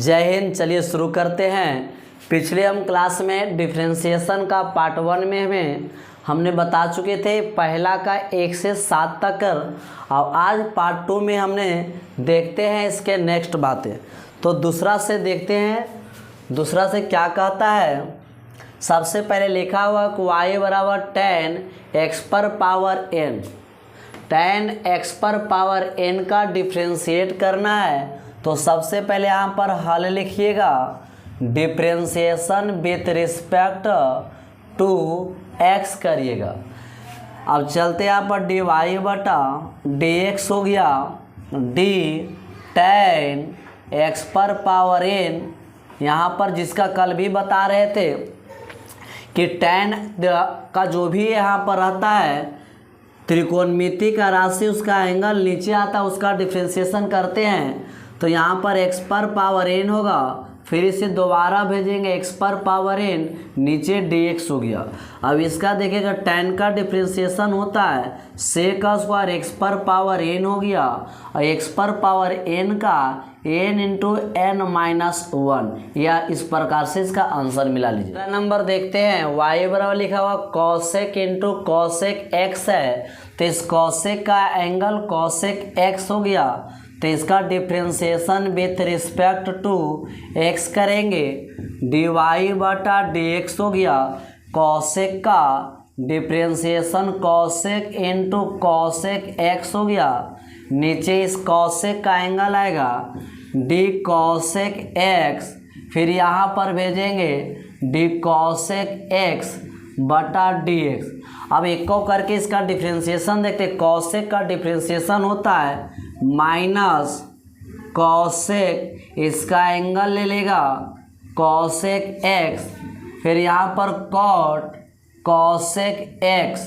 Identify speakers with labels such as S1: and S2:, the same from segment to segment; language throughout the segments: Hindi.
S1: जय हिंद। चलिए शुरू करते हैं। पिछले हम क्लास में डिफरेंशिएशन का पार्ट 1 में हमने बता चुके थे पहला का 1 से 7 तक कर। और आज पार्ट 2 में हमने देखते हैं इसके नेक्स्ट बातें। तो दूसरा से देखते हैं, दूसरा से क्या कहता है। सबसे पहले लिखा हुआ कि y बराबर 10x पर पावर n, 10x पर पावर n का डिफ्रेंशिएट करना है। तो सबसे पहले यहाँ पर हल लिखिएगा, differentiation with respect to x करिएगा। अब चलते यहाँ पर dy बटा dx हो गया d 10x पर पावर n। यहाँ पर जिसका कल भी बता रहे थे कि tan का जो भी यहाँ पर रहता है त्रिकोणमिति का राशि, उसका एंगल नीचे आता है, उसका डिफ्रेंशिएशन करते हैं। तो यहाँ पर x पर पावर n होगा, फिर इसे दोबारा भेजेंगे x पर पावर n, नीचे dx हो गया। अब इसका देखिएगा tan का डिफ्रेंशिएशन होता है sec का स्क्वायर x पर पावर n हो गया, और x पर पावर n का n इंटू n माइनस 1, या इस प्रकार से इसका आंसर मिला लीजिए। दूसरा नंबर देखते हैं, y बराबर लिखा हुआ cosec इंटू cosec x है। तो इस cosec का एंगल cosec x हो गया, तो इसका differentiation with respect to x करेंगे, dy बटा dx हो गया। cosec का differentiation cosec into cosec x हो गया, नीचे इस cosec का एंगल आएगा d cosec x, फिर यहाँ पर भेजेंगे d cosec x बटा dx। अब एक को करके इसका डिफ्रेंशिएशन देखते हैं। cosec का डिफ्रेंशिएशन होता है माइनस cosec, इसका एंगल ले लेगा cosec x, फिर यहाँ पर cot cosec x,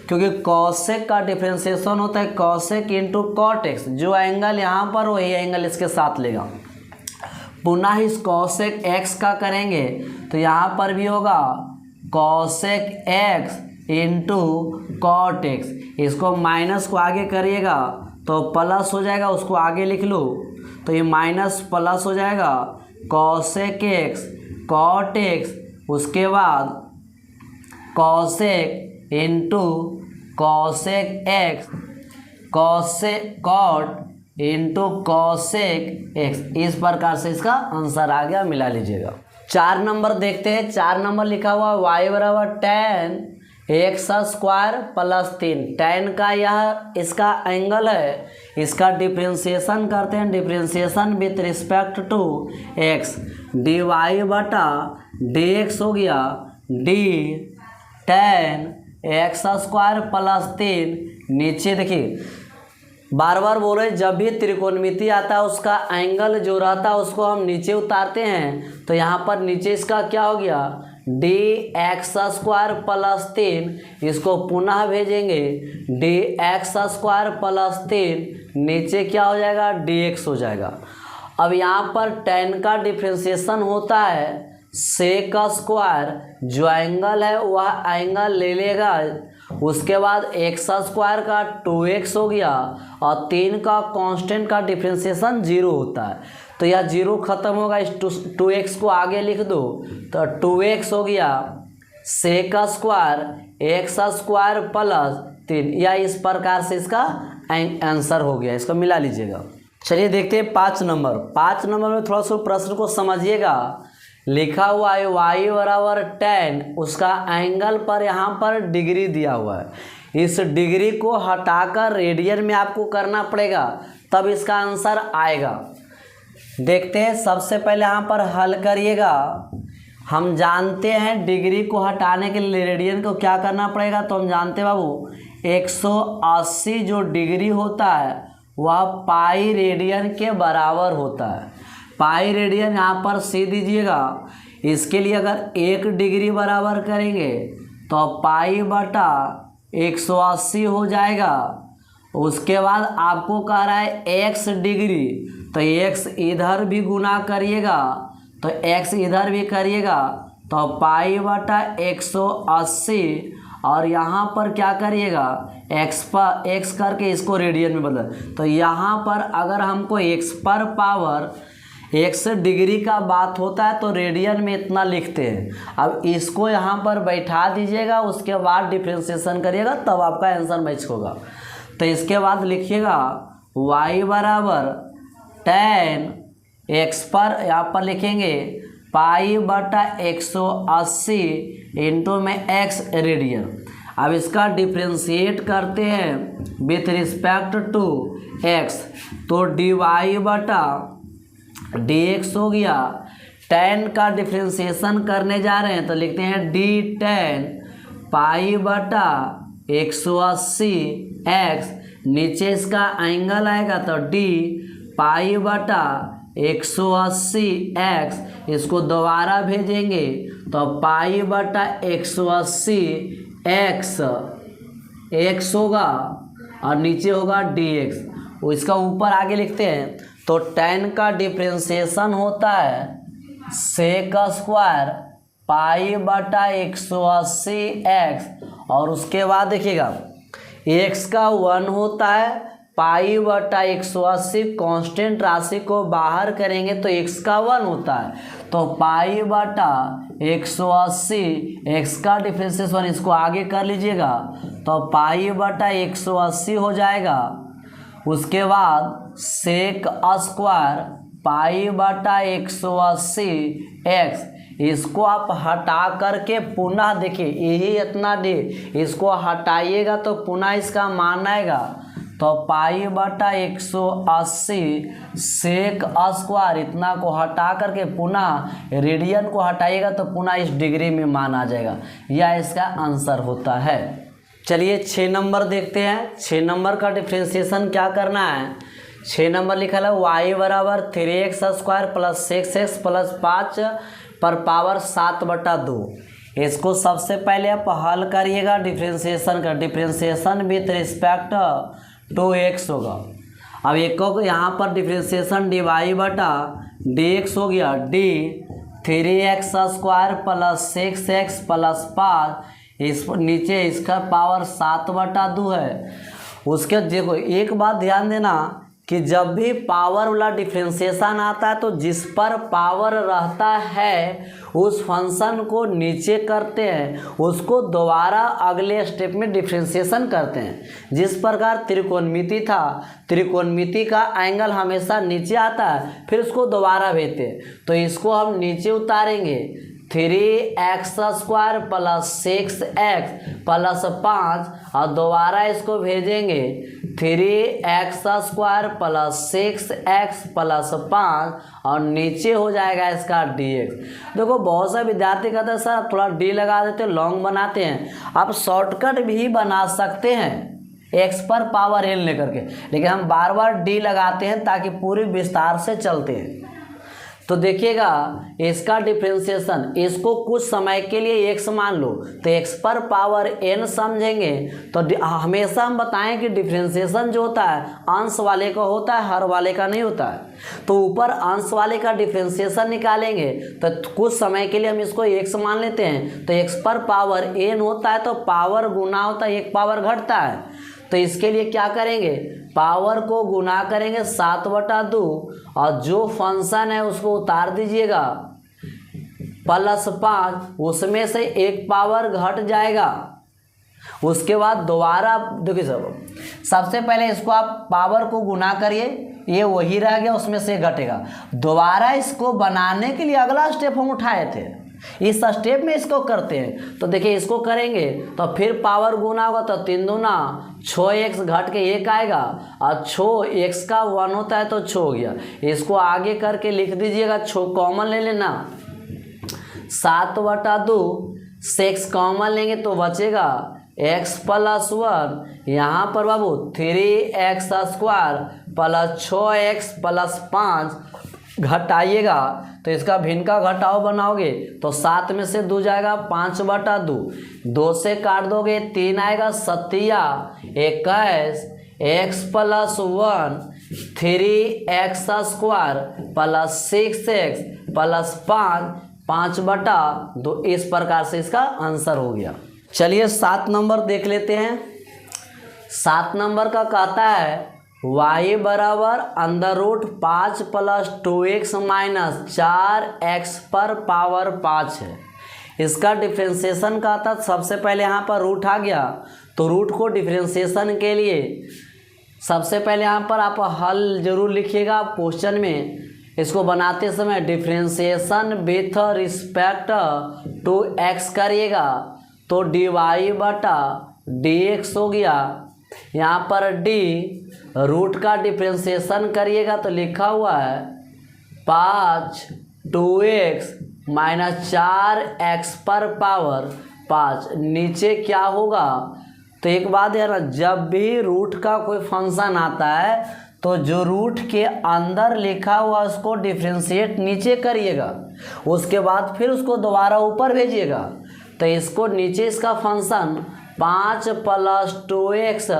S1: क्योंकि cosec का डिफ्रेंशिएशन होता है cosec इंटू cot x। जो एंगल यहाँ पर वही एंगल इसके साथ लेगा। पुनः इस cosec x का करेंगे तो यहाँ पर भी होगा cosec x into cot x। इसको माइनस को आगे करिएगा तो प्लस हो जाएगा, उसको आगे लिख लो तो ये माइनस प्लस हो जाएगा cosec x cot x, उसके बाद cosec into cosec x cosec cot into cosec x। इस प्रकार से इसका आंसर आ गया, मिला लीजिएगा। 4 नंबर देखते हैं। 4 नंबर लिखा हुआ y बराबर 10 x स्क्वायर प्लस 3। tan का यह इसका एंगल है, इसका डिफ्रेंशिएशन करते हैं, differentiation with respect to x, dy बटा dx हो गया d tan x square plus 3। नीचे देखिए, बार बार बोल रहे जब भी त्रिकोणमिति आता है उसका एंगल जो रहता है उसको हम नीचे उतारते हैं। तो यहाँ पर नीचे इसका क्या हो गया dx स्क्वायर प्लस 3, इसको पुनः भेजेंगे dx स्क्वायर प्लस 3, नीचे क्या हो जाएगा dx हो जाएगा। अब यहाँ पर tan का डिफ्रेंशिएशन होता है sec का स्क्वायर, जो एंगल है वह एंगल ले लेगा, उसके बाद x स्क्वायर का 2x हो गया, और 3 का कांस्टेंट का डिफ्रेंशिएशन 0 होता है। तो यह 0 खत्म होगा, इस 2x को आगे लिख दो तो 2x हो गया sec का स्क्वायर x स्क्वायर प्लस 3, या इस प्रकार से इसका आंसर हो गया। इसको मिला लीजिएगा। चलिए देखते हैं 5 नंबर। 5 नंबर में थोड़ा सा प्रश्न को समझिएगा। लिखा हुआ है y बराबर 10, उसका एंगल पर यहाँ पर डिग्री दिया हुआ है। इस डिग्री को हटाकर रेडियन में आपको करना पड़ेगा, तब इसका आंसर आएगा। देखते हैं, सबसे पहले यहाँ पर हल करिएगा। हम जानते हैं डिग्री को हटाने के लिए रेडियन को क्या करना पड़ेगा, तो हम जानते हैं बाबू 180 जो डिग्री होता है वह पाई रेडियन के बराबर होता है। पाई रेडियन यहाँ पर सी दीजिएगा। इसके लिए अगर 1 डिग्री बराबर करेंगे तो पाई बटा 180 हो जाएगा। उसके बाद आपको कह रहा है x डिग्री, तो x इधर भी गुना करिएगा, तो x इधर भी करिएगा, तो पाई बटा 180, और यहाँ पर क्या करिएगा x पर x करके इसको रेडियन में बदल। तो यहाँ पर अगर हमको x पर पावर एक्स डिग्री का बात होता है तो रेडियन में इतना लिखते हैं। अब इसको यहाँ पर बैठा दीजिएगा, उसके बाद डिफ्रेंशिएशन करिएगा, तब आपका आंसर मैच होगा। तो इसके बाद लिखिएगा y बराबर tan x पर, यहाँ पर लिखेंगे पाई बटा 180 इंटू में x रेडियन। अब इसका डिफ्रेंशिएट करते हैं विथ रिस्पेक्ट टू x, तो dy बटा dx हो गया। tan का डिफ्रेंशिएशन करने जा रहे हैं तो लिखते हैं d tan पाई बटा 180 x, नीचे इसका एंगल आएगा तो d पाई बटा 180 x, इसको दोबारा भेजेंगे तो पाई बटा 180 x होगा और नीचे होगा dx। इसका ऊपर आगे लिखते हैं तो tan का डिफ्रेंशिएशन होता है सेक स्क्वायर पाई बटा 180 x, और उसके बाद देखिएगा x का 1 होता है, पाई बटा 180 कांस्टेंट राशि को बाहर करेंगे तो x का 1 होता है, तो पाई बटा 180 x का डिफ्रेंशिएशन, इसको आगे कर लीजिएगा तो पाई बटा 180 हो जाएगा। उसके बाद सेक स्क्वायर पाई बटा 180 x, इसको आप हटा करके पुनः देखिए यही इतना दे, इसको हटाइएगा तो पुनः इसका मान आएगा, तो पाई बटा 180 सेक स्क्वायर, इतना को हटा करके पुनः रेडियन को हटाइएगा तो पुनः इस डिग्री में मान आ जाएगा। यह इसका आंसर होता है। चलिए 6 नंबर देखते हैं। 6 नंबर का डिफ्रेंशिएशन क्या करना है। 6 नंबर लिखा है y बराबर 3x square plus 6x plus 5 पर पावर 7/2। इसको सबसे पहले आप हल करिएगा डिफ्रेंशिएशन का, differentiation with respect to x होगा। अब एक को यहाँ पर डिफ्रेंशिएशन dy बटा dx हो गया, d 3x square plus 6x plus 5, इस नीचे इसका पावर 7/2 है। उसके देखो एक बात ध्यान देना कि जब भी पावर वाला डिफ्रेंशिएशन आता है तो जिस पर पावर रहता है उस फंक्शन को नीचे करते हैं, उसको दोबारा अगले स्टेप में डिफ्रेंशिएशन करते हैं। जिस प्रकार त्रिकोणमिति था, त्रिकोणमिति का एंगल हमेशा नीचे आता है, फिर उसको दोबारा भेजते हैं, तो इसको हम नीचे उतारेंगे 3x square plus 6x plus 5, और दोबारा इसको भेजेंगे 3x square plus 6x plus 5, और नीचे हो जाएगा इसका dx। देखो बहुत सारे विद्यार्थी कहते हैं सर थोड़ा d लगा देते हैं, लॉन्ग बनाते हैं। आप शॉर्टकट भी बना सकते हैं x पर पावर n लेकर के, लेकिन हम बार बार d लगाते हैं ताकि पूरी विस्तार से चलते हैं। तो देखिएगा इसका डिफ्रेंशिएशन, इसको कुछ समय के लिए x मान लो तो x पर पावर n समझेंगे, तो हमेशा हम बताएं कि डिफ्रेंशिएशन जो होता है अंश वाले का होता है, हर वाले का नहीं होता है। तो ऊपर अंश वाले का डिफ्रेंशिएशन निकालेंगे तो कुछ समय के लिए हम इसको x मान लेते हैं, तो x पर पावर n होता है तो पावर गुना होता है, एक पावर घटता है। तो इसके लिए क्या करेंगे, पावर को गुना करेंगे 7/2, और जो फंक्शन है उसको उतार दीजिएगा प्लस 5, उसमें से एक पावर घट जाएगा। उसके बाद दोबारा देखिए सबसे पहले इसको आप पावर को गुना करिए, ये वही रह गया, उसमें से घटेगा। दोबारा इसको बनाने के लिए अगला स्टेप हम उठाए थे, इस स्टेप में इसको करते हैं। तो देखिए इसको करेंगे तो फिर पावर गुना होगा तो 3 दूना 6x घट के 1 आएगा, और 6x का 1 होता है तो 6 हो गया। इसको आगे करके लिख दीजिएगा, 6 कॉमन ले लेना, 7/2, 6 कॉमन लेंगे तो बचेगा x प्लस 1, यहाँ पर बाबू 3x square plus 6x plus 5 घटाइएगा तो इसका भिन्न का घटाव बनाओगे तो 7 में से 2 जाएगा 5/2, 2 से काट दोगे 3 आएगा, 7 21, x plus 1 3x square plus 6x plus 5 5/2, इस प्रकार से इसका आंसर हो गया। चलिए 7 नंबर देख लेते हैं। 7 नंबर का कहता है y बराबर under root 5 plus 2x minus 4x पर पावर 5 है। इसका डिफ्रेंशिएशन का था, सबसे पहले यहाँ पर रूट आ गया, तो रूट को डिफ्रेंशिएशन के लिए सबसे पहले यहाँ पर आप हल जरूर लिखिएगा क्वेश्चन में। इसको बनाते समय differentiation with respect to x करिएगा तो dy बटा dx हो गया। यहाँ पर d रूट का डिफ्रेंशिएशन करिएगा तो लिखा हुआ है 5 2x माइनस 4x पर पावर 5। नीचे क्या होगा, तो एक बात है ना, जब भी रूट का कोई फंक्शन आता है तो जो रूट के अंदर लिखा हुआ उसको डिफ्रेंशिएट नीचे करिएगा, उसके बाद फिर उसको दोबारा ऊपर भेजिएगा। तो इसको नीचे इसका function 5 plus 2x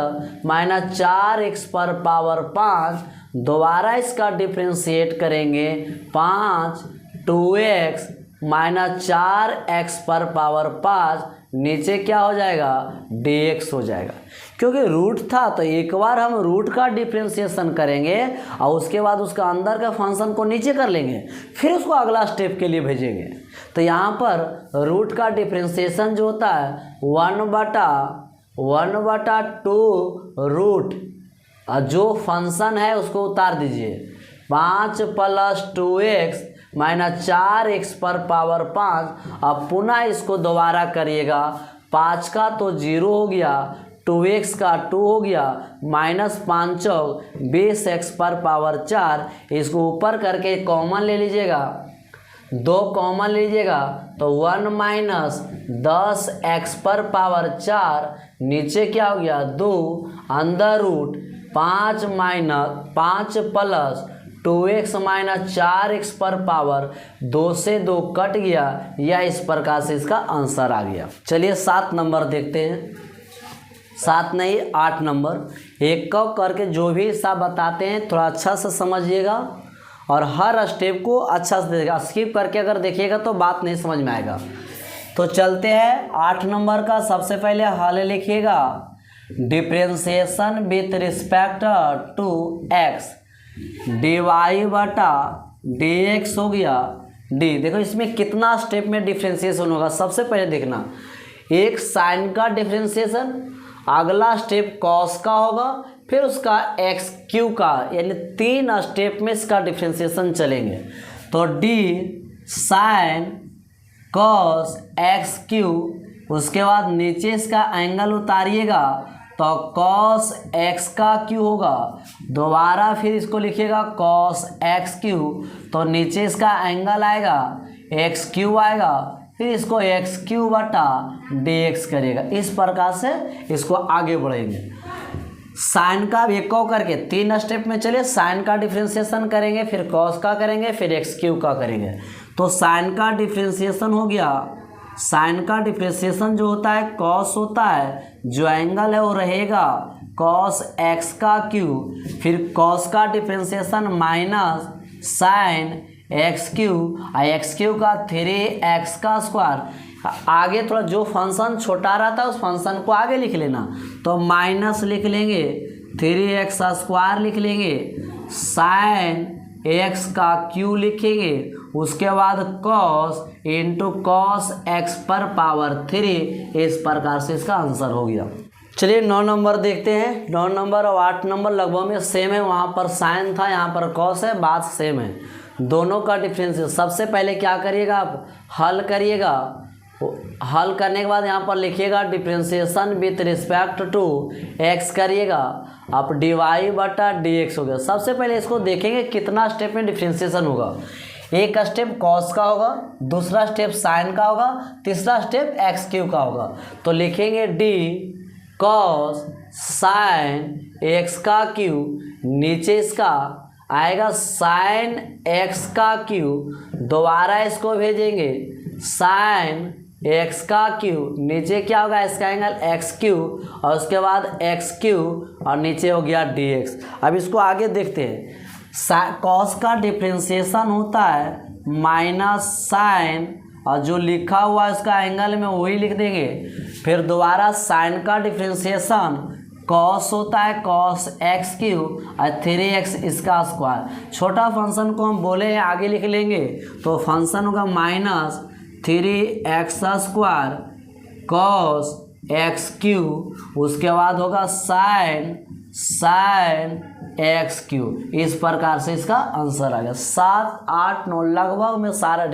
S1: minus 4x पर पावर 5, दोबारा इसका डिफ्रेंशिएट करेंगे 5 2x माइनस 4x पर पावर 5, नीचे क्या हो जाएगा dx हो जाएगा। क्योंकि रूट था तो एक बार हम रूट का डिफ्रेंशिएशन करेंगे और उसके बाद उसका अंदर का फंक्शन को नीचे कर लेंगे, फिर उसको अगला स्टेप के लिए भेजेंगे। तो यहाँ पर रूट का डिफ्रेंशिएशन जो होता है 1/2 रूट, जो फंक्शन है उसको उतार दीजिए 5 प्लस 2x माइनस 4x पर पावर 5। अब पुनः इसको दोबारा करिएगा, 5 का तो 0 हो गया, 2x का 2 हो गया, माइनस 5 20x पर पावर 4। इसको ऊपर करके कॉमन ले लीजिएगा, 2 कॉमन लीजिएगा तो 1 माइनस 10x पर पावर 4, नीचे क्या हो गया 2 under root 5 plus 2x minus 4x पर पावर 2 से 2 कट गया, या इस प्रकार से इसका आंसर आ गया। चलिए 7 नंबर देखते हैं, 7 नहीं 8 नंबर। एक करके जो भी हिसाब बताते हैं थोड़ा अच्छा से समझिएगा और हर स्टेप को अच्छा से देखिएगा, स्किप करके अगर देखिएगा तो बात नहीं समझ में आएगा। तो चलते हैं 8 नंबर का। सबसे पहले हल लिखिएगा differentiation with respect to x, dy बटा dx हो गया d। देखो इसमें कितना स्टेप में डिफ्रेंशिएशन होगा, सबसे पहले देखना एक साइन का डिफ्रेंशिएशन, अगला स्टेप कॉस का होगा, फिर उसका एक्स क्यू का, यानी 3 स्टेप में इसका डिफ्रेंशिएशन चलेंगे। तो d sine cos x Q, उसके बाद नीचे इसका एंगल उतारिएगा तो कॉस एक्स का क्यू होगा, दोबारा फिर इसको लिखिएगा कॉस एक्स क्यू, तो नीचे इसका एंगल आएगा एक्स क्यू आएगा, फिर इसको एक्स क्यू बटा डी एक्स करिएगा। इस प्रकार से इसको आगे बढ़ेंगे। साइन का भी एक करके 3 स्टेप में चलिए, साइन का डिफ्रेंशिएशन करेंगे, फिर कॉस का करेंगे, फिर एक्स क्यू का करेंगे। तो साइन का डिफ्रेंशिएशन हो गया, साइन का डिफ्रेंशिएशन जो होता है कॉस होता है, जो एंगल है वो रहेगा कॉस एक्स का क्यू, फिर कॉस का differentiation minus sine x Q, x Q का 3x का स्क्वायर। आगे थोड़ा जो फंक्शन छोटा रहता है उस फंक्शन को आगे लिख लेना, तो माइनस लिख लेंगे 3x स्क्वायर लिख लेंगे, साइन एक्स का क्यू लिखेंगे, उसके बाद कॉस इंटू कॉस एक्स पर पावर 3। इस प्रकार से इसका आंसर हो गया। चलिए 9 नंबर देखते हैं। 9 नंबर और 8 नंबर लगभग में सेम है, वहाँ पर साइन था, यहाँ पर कॉस है, बात सेम है। दोनों का डिफरेंस सबसे पहले क्या करिएगा आप हल करिएगा, हल करने के बाद यहाँ पर लिखिएगा differentiation with respect to x करिएगा, आप dy बटा dx हो गया। सबसे पहले इसको देखेंगे कितना स्टेप में डिफ्रेंशिएशन होगा। एक स्टेप कॉस का होगा, दूसरा स्टेप साइन का होगा, तीसरा स्टेप एक्स क्यू का होगा। तो लिखेंगे d कॉस साइन एक्स का क्यू, नीचे इसका आएगा साइन एक्स का क्यू, दोबारा इसको भेजेंगे साइन एक्स का क्यू, नीचे क्या होगा इसका एंगल एक्स क्यू, और उसके बाद एक्स क्यू और नीचे हो गया डी एक्स। अब इसको आगे देखते हैं। कॉस का डिफ्रेंशिएशन होता है माइनस साइन, और जो लिखा हुआ है उसका एंगल में वही लिख देंगे। फिर दोबारा साइन का डिफ्रेंशिएशन कॉस होता है कॉस एक्स क्यूब और 3x इसका स्क्वायर। छोटा फंक्शन को हम बोले हैं आगे लिख लेंगे, तो फंक्शन होगा -3x square cos x cube, उसके बाद होगा साइन एक्स क्यूब। इस प्रकार से इसका आंसर आ गया। 7, 8, 9 लगभग में सारा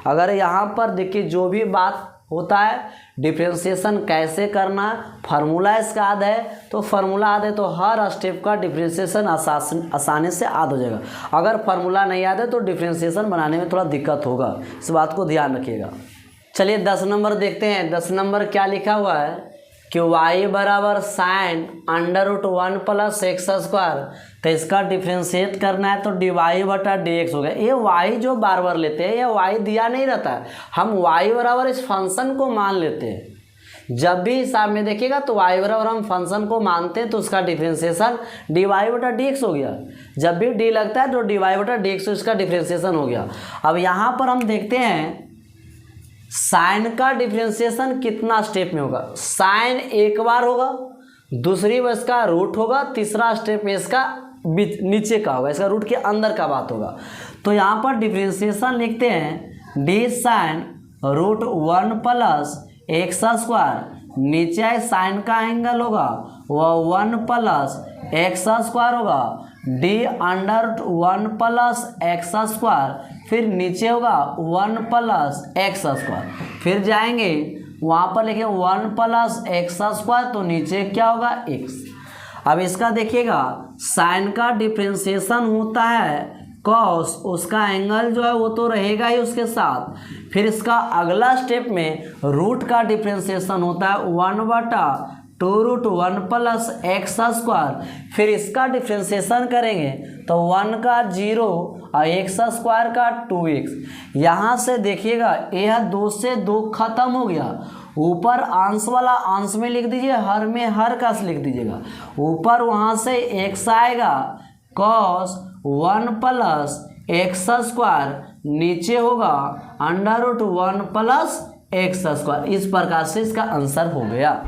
S1: अगर यहाँ पर देखिए जो भी बात होता है डिफ्रेंशिएशन कैसे करना, फार्मूला इसका याद है तो फार्मूला याद है तो हर स्टेप का डिफ्रेंशिएशन आसानी से याद हो जाएगा। अगर फार्मूला नहीं याद है तो डिफ्रेंशिएशन बनाने में थोड़ा दिक्कत होगा, इस बात को ध्यान रखिएगा। चलिए 10 नंबर देखते हैं। 10 नंबर क्या लिखा हुआ है कि y बराबर साइन √1 + x स्क्वायर, तो इसका डिफ्रेंशिएट करना है तो dy/dx हो गया। ये y जो बार बार लेते हैं ये y दिया नहीं रहता है, हम y बराबर इस फंक्शन को मान लेते हैं। जब भी हिसाब में देखिएगा तो y बराबर हम फंक्शन को मानते हैं तो उसका डिफ्रेंशिएशन dy/dx हो गया। जब भी d लगता है तो dy/dx उसका डिफ्रेंशिएशन हो गया। अब यहाँ पर हम देखते हैं साइन का डिफ्रेंशिएशन कितना स्टेप में होगा। साइन एक बार होगा, दूसरी बार इसका रूट होगा, तीसरा स्टेप में इसका बीच नीचे का होगा, इसका रूट के अंदर का बात होगा। तो यहाँ पर डिफ्रेंशिएशन लिखते हैं d साइन √1 + x स्क्वायर, नीचे है साइन का एंगल होगा वह 1 + x स्क्वायर होगा, d√1 + x स्क्वायर, फिर नीचे होगा 1 + x स्क्वायर, फिर जाएंगे वहाँ पर लिखे 1 + x स्क्वायर, तो नीचे क्या होगा x। अब इसका देखिएगा साइन का डिफ्रेंशिएशन होता है कॉस, उसका एंगल जो है वो तो रहेगा ही उसके साथ। फिर इसका अगला स्टेप में रूट का डिफ्रेंशिएशन होता है 1/2√1 + x स्क्वायर, फिर इसका डिफ्रेंशिएशन करेंगे तो 1 का 0 और x स्क्वायर का 2x। यहाँ से देखिएगा यह 2 से 2 खत्म हो गया, ऊपर अंश वाला अंश में लिख दीजिए, हर में हर का लिख दीजिएगा। ऊपर वहाँ से x आएगा cos 1 + x स्क्वायर, नीचे होगा √1 + x स्क्वायर। इस प्रकार से इसका आंसर हो गया।